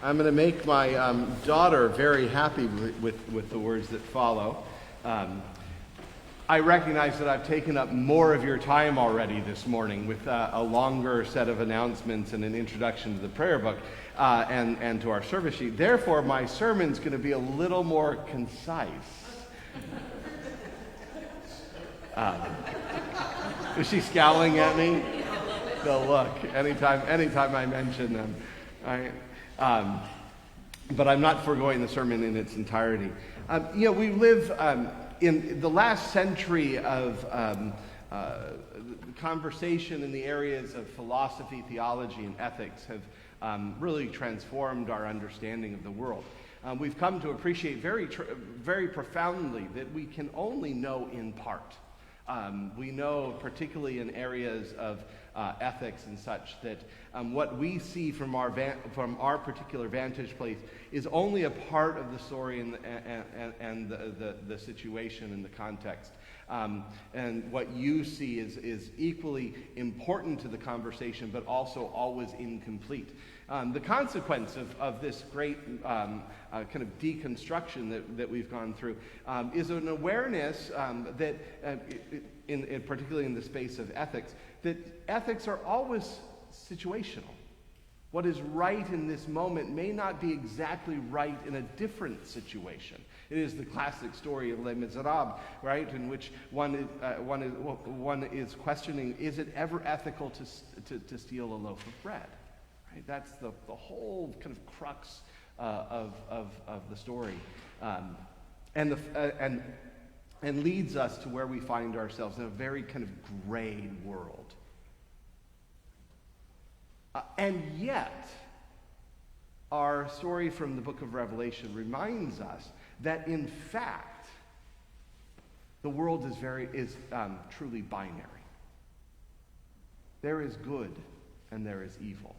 I'm going to make my daughter very happy with the words that follow. I recognize that I've taken up more of your time already this morning with a longer set of announcements and an introduction to the prayer book and to our service sheet. Therefore, my sermon's going to be a little more concise. Is she scowling at me? The look. Anytime I mention them. But I'm not foregoing the sermon in its entirety. We live in the last century of conversation in the areas of philosophy, theology, and ethics have really transformed our understanding of the world. We've come to appreciate very profoundly that we can only know in part. We know, particularly in areas of ethics and such, that what we see from our particular vantage place is only a part of the story and the situation and the context. And what you see is equally important to the conversation, but also always incomplete. The consequence of this great kind of deconstruction that we've gone through is an awareness that, particularly in the space of ethics, that ethics are always situational. What is right in this moment may not be exactly right in a different situation. It is the classic story of Les Miserables, right, in which one is questioning, is it ever ethical to steal a loaf of bread? Right? That's the whole kind of crux of the story, and leads us to where we find ourselves in a very kind of gray world. And yet, our story from the book of Revelation reminds us that, in fact, the world is truly binary. There is good and there is evil.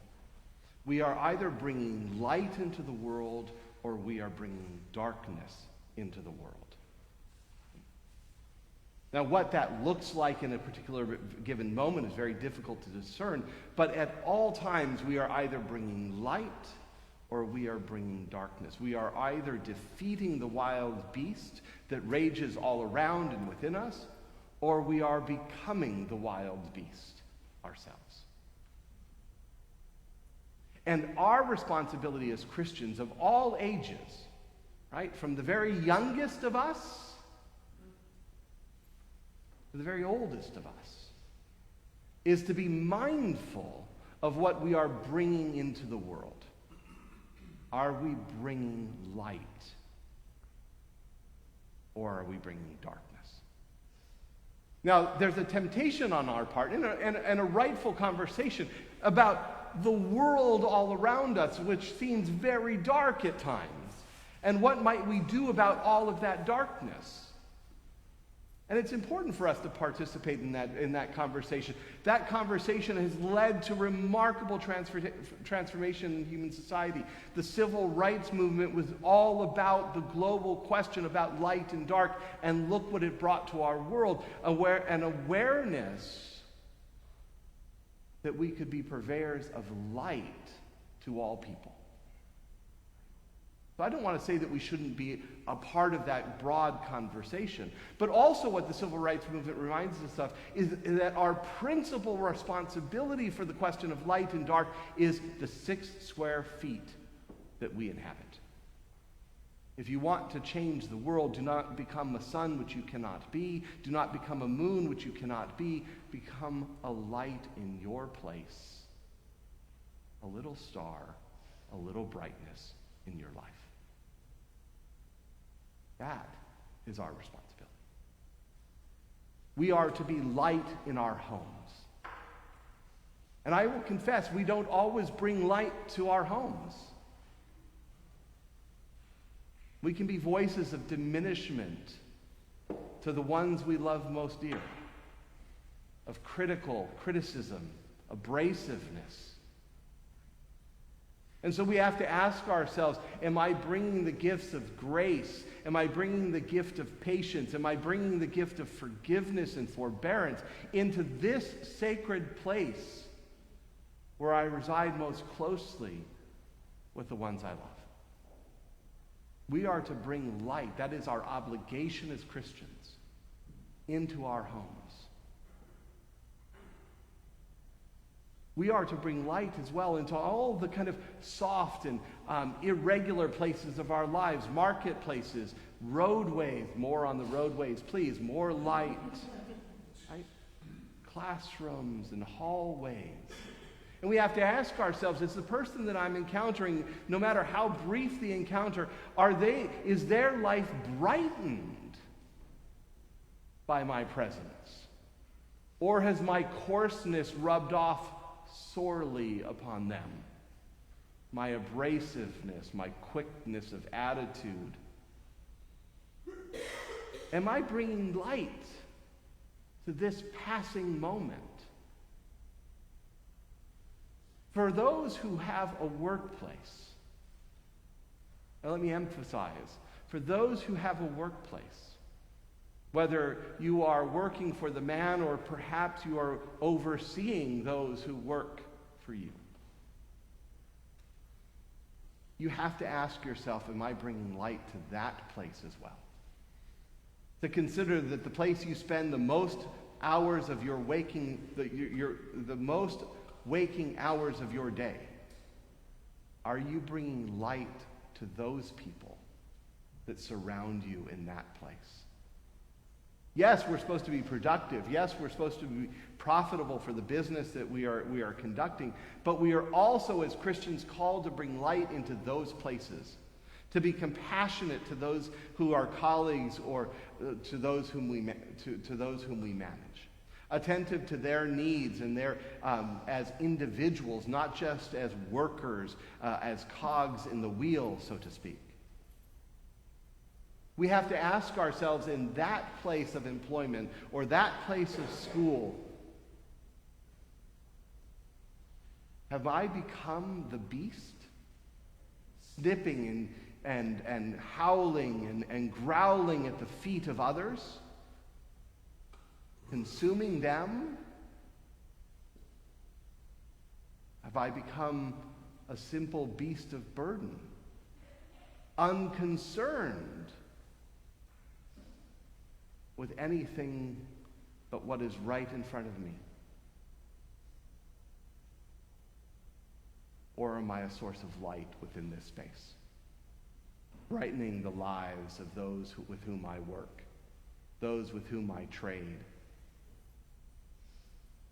We are either bringing light into the world or we are bringing darkness into the world. Now, what that looks like in a particular given moment is very difficult to discern, but at all times we are either bringing light or we are bringing darkness. We are either defeating the wild beast that rages all around and within us, or we are becoming the wild beast ourselves. And our responsibility as Christians of all ages, right, from the very youngest of us to the very oldest of us, is to be mindful of what we are bringing into the world. Are we bringing light? Or are we bringing darkness? Now, there's a temptation on our part and a rightful conversation about the world all around us, which seems very dark at times. And what might we do about all of that darkness? And it's important for us to participate in that conversation. That conversation has led to remarkable transformation in human society. The civil rights movement was all about the global question about light and dark, and look what it brought to our world, an awareness that we could be purveyors of light to all people. So I don't want to say that we shouldn't be a part of that broad conversation. But also what the civil rights movement reminds us of is that our principal responsibility for the question of light and dark is the 6 square feet that we inhabit. If you want to change the world, do not become a sun which you cannot be. Do not become a moon which you cannot be. Become a light in your place. A little star, a little brightness in your life. That is our responsibility. We are to be light in our homes. And I will confess, we don't always bring light to our homes. We can be voices of diminishment to the ones we love most dear, of criticism, abrasiveness. And so we have to ask ourselves, am I bringing the gifts of grace? Am I bringing the gift of patience? Am I bringing the gift of forgiveness and forbearance into this sacred place where I reside most closely with the ones I love. We are to bring light, that is our obligation as Christians, into our homes. We are to bring light as well into all the kind of soft and irregular places of our lives, marketplaces, roadways, more on the roadways, please, more light, right? Classrooms and hallways. And we have to ask ourselves, is the person that I'm encountering, no matter how brief the encounter, is their life brightened by my presence? Or has my coarseness rubbed off sorely upon them? My abrasiveness, my quickness of attitude. Am I bringing light to this passing moment? For those who have a workplace, now let me emphasize, for those who have a workplace, whether you are working for the man or perhaps you are overseeing those who work for you, you have to ask yourself, am I bringing light to that place as well? To consider that the place you spend the most hours of your waking, the most waking hours of your day, are you bringing light to those people that surround you in that place? Yes, we're supposed to be productive. Yes, we're supposed to be profitable for the business that we are conducting, but we are also, as Christians, called to bring light into those places, to be compassionate to those who are colleagues or to those whom we manage, attentive to their needs and their as individuals, not just as workers, as cogs in the wheel, so to speak. We have to ask ourselves, in that place of employment or that place of school, have I become the beast, snipping and howling and growling at the feet of others, consuming them? Have I become a simple beast of burden, unconcerned with anything but what is right in front of me? Or am I a source of light within this space, brightening the lives of those with whom I work, those with whom I trade?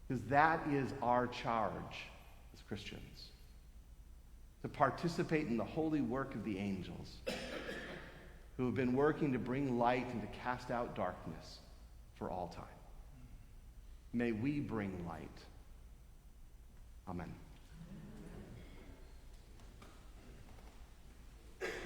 Because that is our charge as Christians, to participate in the holy work of the angels who have been working to bring light and to cast out darkness for all time. May we bring light. Amen.